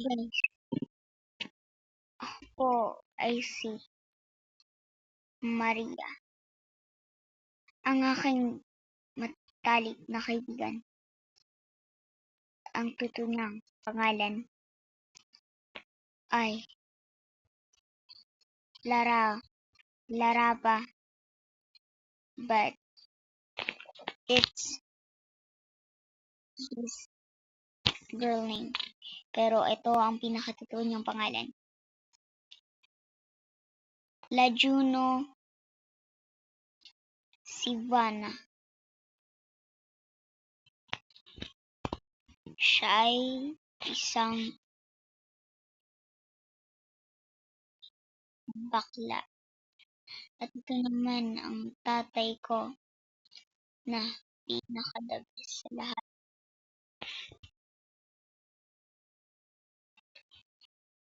Guys, ako ay si Maria, ang aking matalik na kaibigan. Ang tunang pangalan ay Laraba, but it's his girl name. Pero ito ang pinakatotoo niyang pangalan. Lajuno Sivana. Siya ay isang bakla. At ito naman ang tatay ko na pinaka-the best sa lahat.